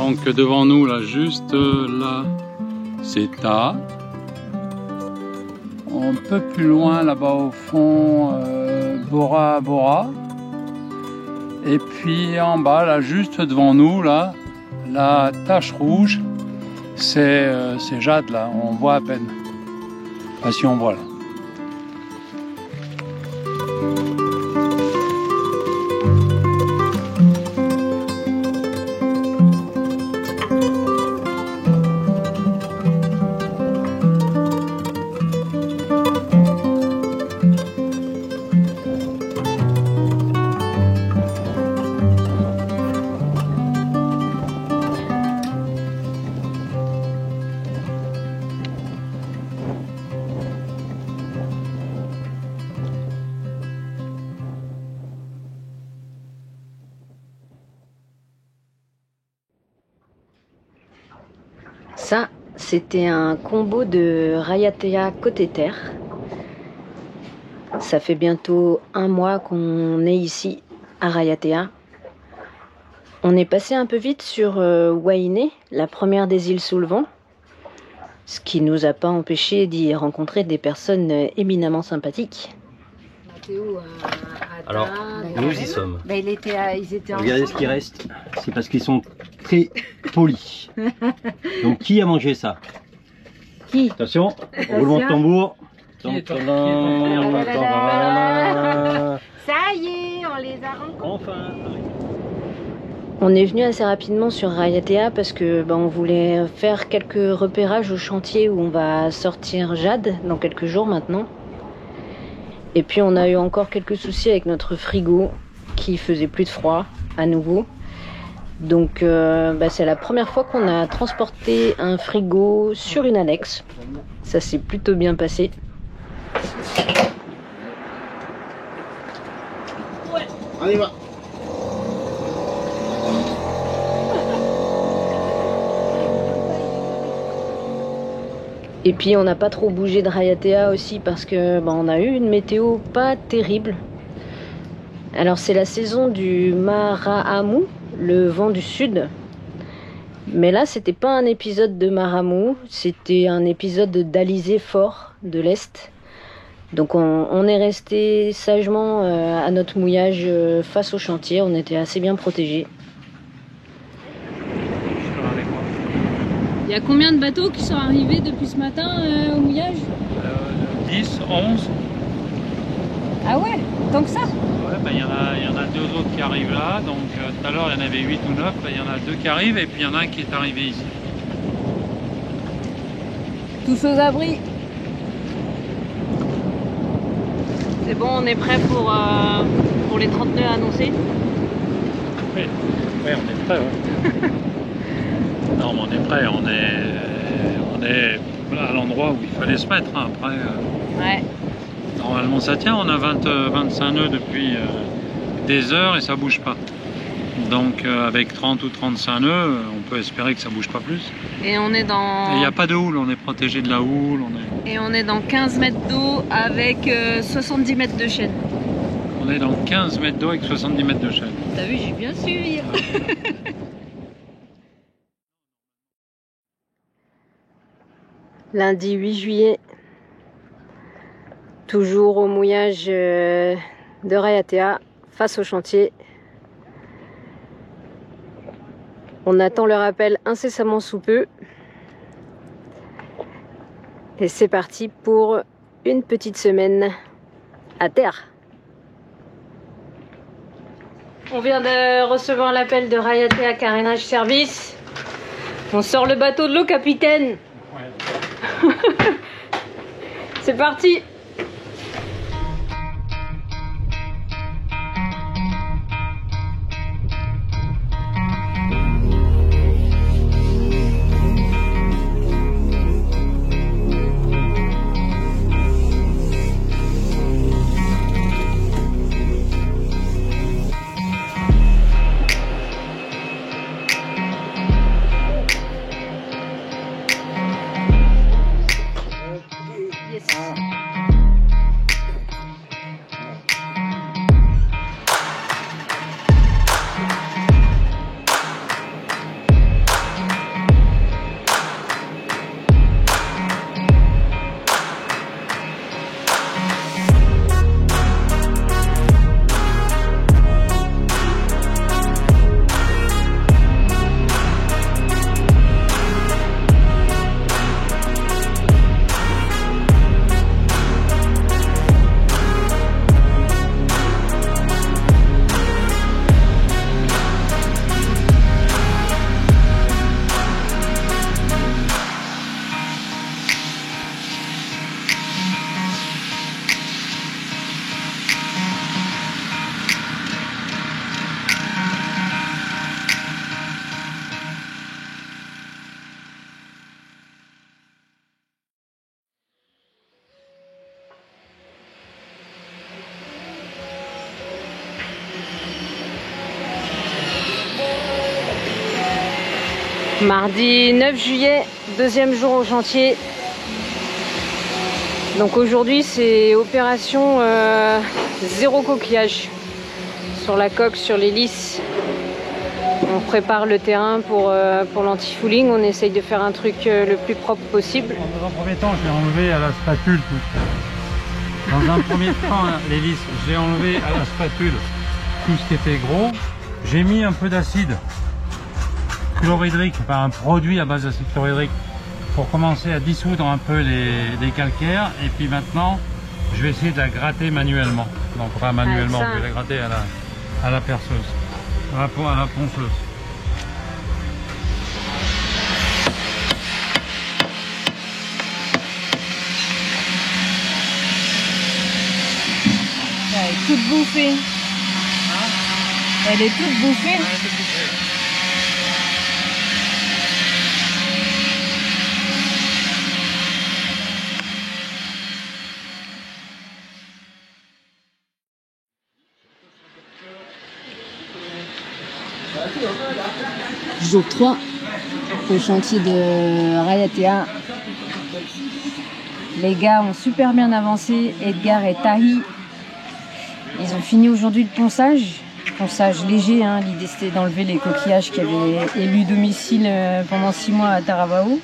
Donc devant nous, là, juste là, c'est Ta. Un peu plus loin, là-bas au fond, Bora Bora. Et puis en bas, là, juste devant nous, là, la tache rouge, c'est Jade, là, on voit à peine. Enfin, si on voit, là. Ça, c'était un combo de Raiatea côté terre. Ça fait bientôt 1 mois qu'on est ici à Raiatea. On est passé un peu vite sur Wainé, la première des îles sous le vent, ce qui nous a pas empêché d'y rencontrer des personnes éminemment sympathiques. Alors, nous y sommes. Bah, ils étaient Regardez ce qui reste. C'est parce qu'ils sont très polis. Donc, qui a mangé ça? Qui? Attention, roulement de tambour. Qui est Ça y est, on les a rencontrés. Enfin. On est venu assez rapidement sur Raiatea parce que on voulait faire quelques repérages au chantier où on va sortir Jade dans quelques jours maintenant. Et puis on a eu encore quelques soucis avec notre frigo qui faisait plus de froid à nouveau. Donc c'est la première fois qu'on a transporté un frigo sur une annexe. Ça s'est plutôt bien passé. Ouais. On y va. Et puis on n'a pas trop bougé de Raiatea aussi parce que on a eu une météo pas terrible. Alors c'est la saison du Marahamu, le vent du sud. Mais là c'était pas un épisode de Maramu, c'était un épisode d'Alizé fort de l'Est. Donc on est resté sagement à notre mouillage face au chantier, on était assez bien protégés. Il y a combien de bateaux qui sont arrivés depuis ce matin au mouillage? 10, 11. Ah ouais, tant que ça? Ouais, il y en a 2 autres qui arrivent là. Donc tout à l'heure, il y en avait 8 ou 9. Il y en a 2 qui arrivent et puis il y en a un qui est arrivé ici. Tous aux abris. C'est bon, on est prêt pour les 30 nœuds annoncés? Oui, on est prêt. Ouais. Non, mais on est prêt. On est à l'endroit où il fallait se mettre. Hein. Après, Ouais. normalement, ça tient. On a 25 nœuds depuis des heures et ça bouge pas. Donc, avec 30 ou 35 nœuds, on peut espérer que ça bouge pas plus. Et on est dans... Et il n'y a pas de houle. On est protégé de la houle. Et on est dans 15 mètres d'eau avec 70 mètres de chaîne. On est dans 15 mètres d'eau avec 70 mètres de chaîne. T'as vu, j'ai bien suivi. Lundi 8 juillet, toujours au mouillage de Raiatea, face au chantier. On attend le rappel incessamment sous peu. Et c'est parti pour une petite semaine à terre. On vient de recevoir l'appel de Raiatea Carénage Service. On sort le bateau de l'eau, capitaine. C'est parti. Yes. Mardi 9 juillet, deuxième jour au chantier. Donc aujourd'hui c'est opération zéro coquillage sur la coque, sur l'hélice. On prépare le terrain pour l'anti-fouling. On essaye de faire un truc le plus propre possible. Dans un premier temps, je l'ai enlevé à la spatule. Dans un premier temps, l'hélice, j'ai enlevé à la spatule tout ce qui était gros. J'ai mis un peu d'acide chlorhydrique, enfin un produit à base d'acide chlorhydrique, pour commencer à dissoudre un peu les calcaires. Et puis maintenant, je vais essayer de la gratter manuellement. Donc pas manuellement, je vais la gratter à la perceuse, à la ponceuse. Elle est toute bouffée. Elle est toute bouffée. Jour 3 au chantier de Rayatea. Les gars ont super bien avancé, Edgar et Tahi. Ils ont fini aujourd'hui le ponçage léger, hein. L'idée c'était d'enlever les coquillages qui avaient élu domicile pendant 6 mois à Taravao.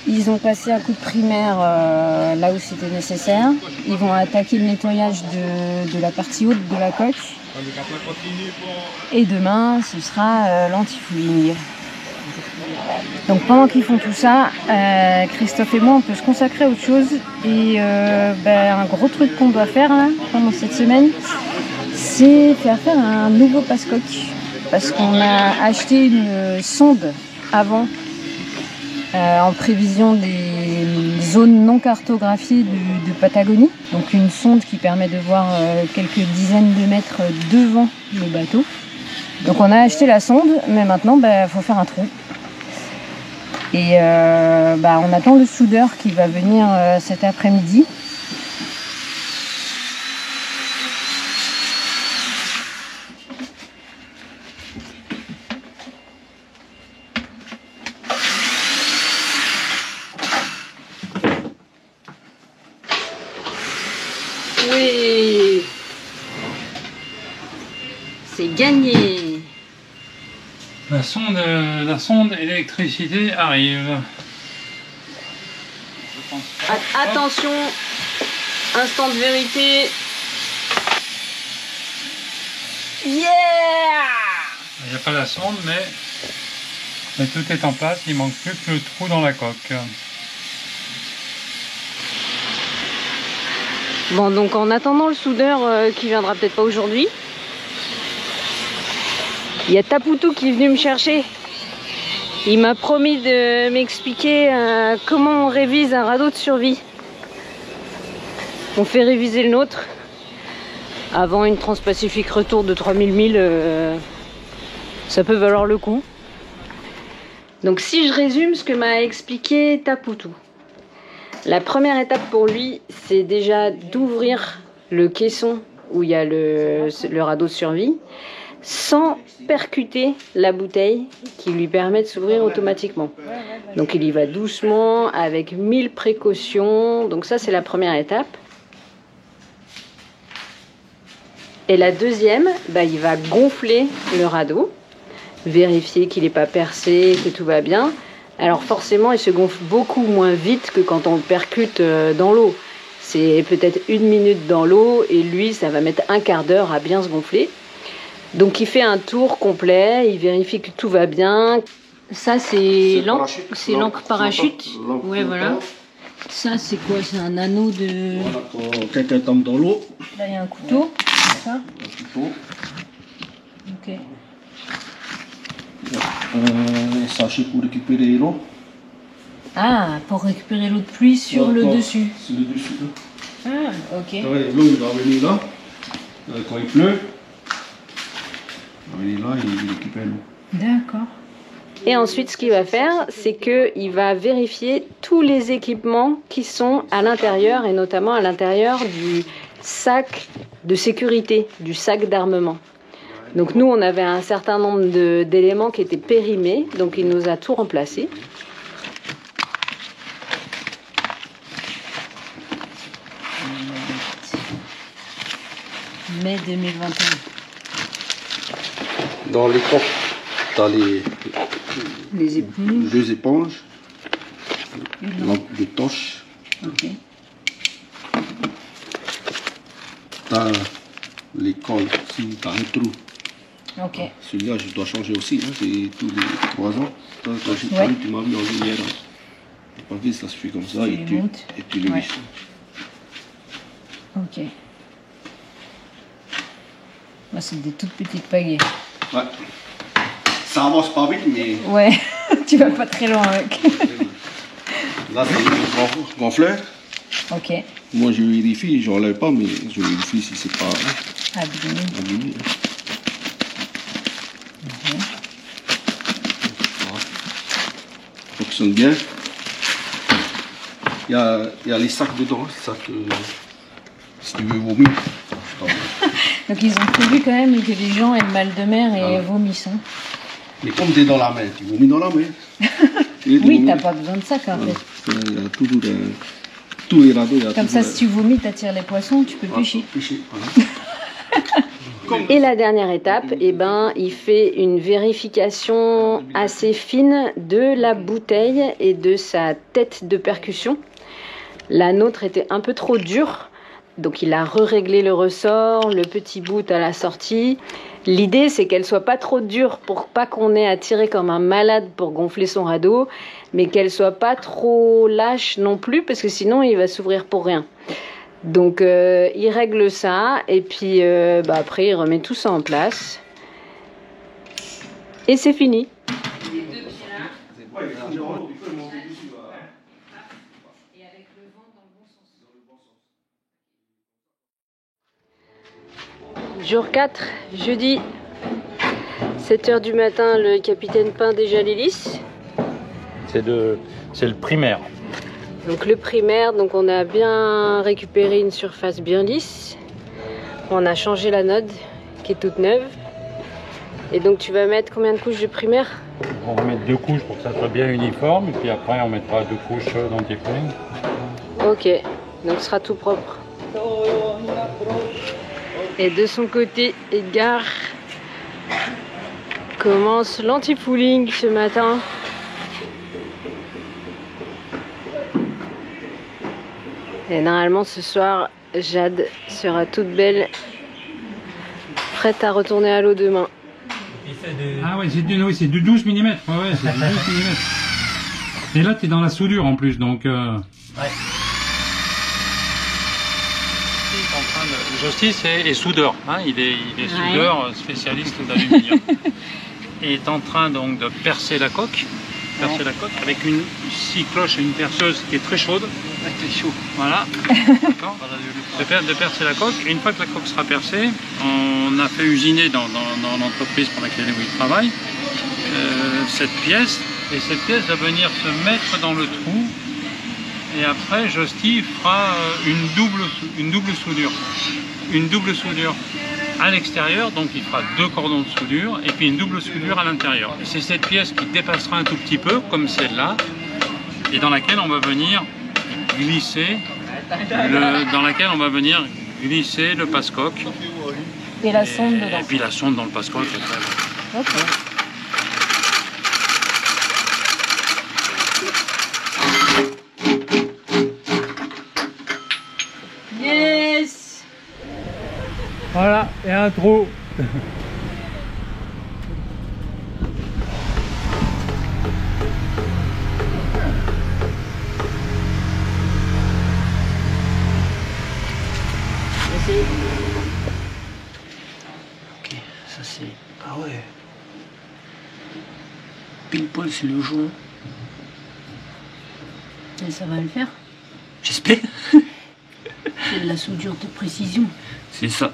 Ils ont passé un coup de primaire là où c'était nécessaire. Ils vont attaquer le nettoyage de la partie haute de la coque. Et demain, ce sera l'anti-fouling. Donc pendant qu'ils font tout ça, Christophe et moi, on peut se consacrer à autre chose. Et un gros truc qu'on doit faire là, pendant cette semaine, c'est faire un nouveau passe-coque. Parce qu'on a acheté une sonde avant, en prévision des zones non cartographiées de Patagonie. Donc une sonde qui permet de voir quelques dizaines de mètres devant le bateau. Donc on a acheté la sonde, mais maintenant faut faire un trou. Et on attend le soudeur qui va venir cet après-midi. Oui, c'est gagné. La sonde électricité arrive. Attention, instant de vérité. Yeah! Il n'y a pas la sonde, mais tout est en place. Il manque plus que le trou dans la coque. Bon, donc en attendant le soudeur qui viendra peut-être pas aujourd'hui, il y a Tapoutou qui est venu me chercher. Il m'a promis de m'expliquer comment on révise un radeau de survie. On fait réviser le nôtre avant une Transpacifique retour de 3000 milles. Ça peut valoir le coup. Donc si je résume ce que m'a expliqué Tapoutou. La première étape pour lui, c'est déjà d'ouvrir le caisson où il y a le radeau de survie sans percuter la bouteille qui lui permet de s'ouvrir automatiquement. Donc il y va doucement, avec 1000 précautions. Donc ça, c'est la première étape. Et la deuxième, il va gonfler le radeau, vérifier qu'il n'est pas percé, que tout va bien. Alors forcément, il se gonfle beaucoup moins vite que quand on le percute dans l'eau. C'est peut-être 1 minute dans l'eau et lui, ça va mettre un quart d'heure à bien se gonfler. Donc il fait un tour complet, il vérifie que tout va bien. Ça, c'est l'encre parachute. Ouais, voilà. Ça, c'est quoi? C'est un anneau de... Voilà, quand quelqu'un tombe dans l'eau. Là, il y a un couteau. Ça. Un couteau. Ok. Un sachet pour récupérer l'eau. Ah, pour récupérer l'eau de pluie sur le dessus. Sur le dessus. Ah, ok. L'eau, il va venir là. Quand il pleut, il va venir là et il récupère l'eau. D'accord. Et ensuite, ce qu'il va faire, c'est qu'il va vérifier tous les équipements qui sont à l'intérieur, et notamment à l'intérieur du sac de sécurité, du sac d'armement. Donc nous, on avait un certain nombre d'éléments qui étaient périmés, donc il nous a tout remplacé. Mai 2021. Dans les coques, tu as les éponges. 2 éponges, lampe de torche. Ok. Tu as les cols, si tu as un trou. Ok. Celui-là, je dois changer aussi, hein, c'est tous les 3 ans. Quand j'ai Ouais. tu m'as vu en lumière. Le papier, ça se fait comme ça Tu et les tu, montes. et tu le Ouais. visses. Ok. Moi, c'est des toutes petites pagaies. Ouais. Ça avance pas vite, mais Ouais, tu vas pas très loin avec. là, c'est le gonfleur. Ok. Moi, je vérifie, je n'enlève pas, mais je vérifie si c'est pas Abîmé. abîmé. Fonctionne bien. Il y a les sacs dedans, les sacs, si tu veux vomir. Donc ils ont prévu quand même que les gens aient le mal de mer et Ah. vomissent. Hein. Mais comme tu es dans la mer, tu vomis dans la mer. Oui, t'as pas besoin de ça en fait. Il y a toujours tous les radeaux. Il y a Comme ça, toujours si tu vomis, t'attires les poissons, tu peux pêcher. pêcher, voilà. Et la dernière étape, eh ben, il fait une vérification assez fine de la bouteille et de sa tête de percussion. La nôtre était un peu trop dure, donc il a réglé le ressort, le petit bout à la sortie. L'idée, c'est qu'elle soit pas trop dure pour pas qu'on ait à tirer comme un malade pour gonfler son radeau, mais qu'elle soit pas trop lâche non plus, parce que sinon il va s'ouvrir pour rien. Donc il règle ça et puis après il remet tout ça en place et c'est fini. Jour 4, jeudi, 7h du matin, le capitaine peint déjà l'hélice. C'est le primaire. Donc le primaire, donc on a bien récupéré une surface bien lisse. On a changé la node qui est toute neuve. Et donc tu vas mettre combien de couches de primaire? On va mettre 2 couches pour que ça soit bien uniforme. Et puis après, on mettra 2 couches d'antifouling. Ok, donc ce sera tout propre. Et de son côté, Edgar commence l'anti-fouling ce matin. Et normalement ce soir, Jade sera toute belle, prête à retourner à l'eau demain. Ah ouais, c'est du 12 mm. Ouais, c'est du 12 mm. Et là, tu es dans la soudure en plus, donc... Ouais. Justice est soudeur, hein, il est soudeur spécialiste d'aluminium. Et est en train donc de percer la coque, avec une scie cloche et une perceuse qui est très chaude. C'est chaud. Voilà. De percer la coque. Et une fois que la coque sera percée, on a fait usiner dans l'entreprise pour laquelle il travaille cette pièce. Et cette pièce va venir se mettre dans le trou. Et après, Josti fera une double soudure. Une double soudure à l'extérieur, donc il fera 2 cordons de soudure, et puis une double soudure à l'intérieur. Et c'est cette pièce qui dépassera un tout petit peu, comme celle-là, et dans laquelle on va venir glisser le passe-coque. Et la sonde dedans. Et puis la sonde dans le passe-coque. Ok. Yes. Voilà, et un trou. Ok, ça c'est... Ah ouais. Pile poil, c'est le joint. Et ça va le faire. J'espère. C'est de la soudure de précision. C'est ça.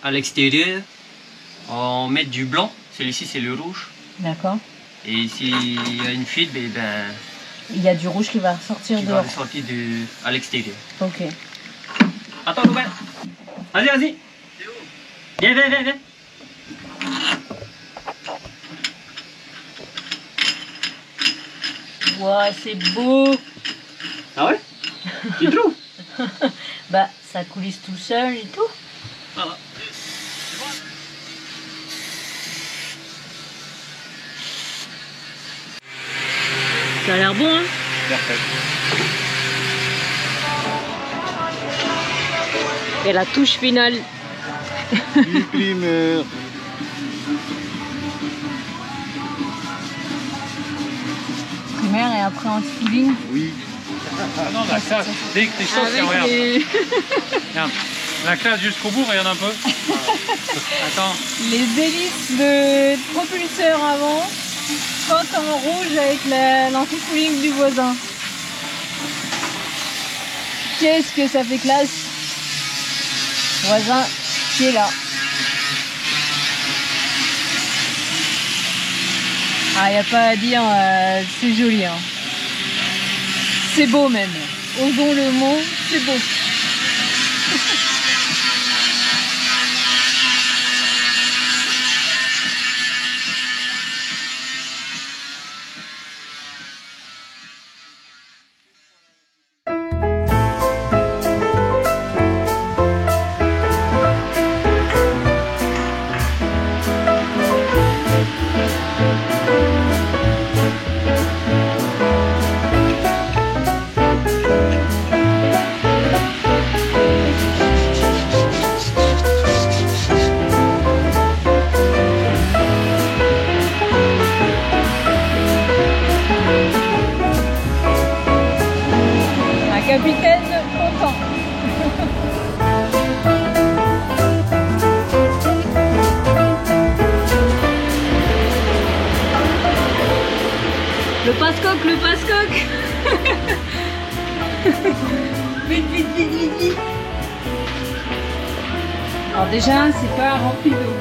à l'extérieur, on met du blanc. Celui-ci, c'est le rouge. D'accord. Et s'il y a une fuite, ben, Il y a du rouge qui va ressortir il dehors. va sortir à l'extérieur. Ok. Attends, Robert. Vas-y, vas-y. Viens, viens, viens, viens. Ouah, c'est beau. Ah ouais? Tu trouves? Bah, ça coulisse tout seul et tout. Voilà. Ça a l'air bon, hein? Parfait. Et la touche finale. Du primaire. Primaire et après anti-fouling. Oui. Ah non, la classe, dès que t'es chaud, c'est regarde. Regarde. La classe jusqu'au bout, regarde un peu. Attends. Les hélices de propulseur avant, quand en rouge avec l'anti-fouling du voisin. Qu'est-ce que ça fait classe. Voisin qui est là. Ah, y a pas à dire, c'est joli, hein. C'est beau même. Osons le mot, c'est beau. Capitaine content. Le passe-coque, le passe-coque. Vite, vite, vite, vite, vite. Alors déjà, c'est pas rempli d'eau.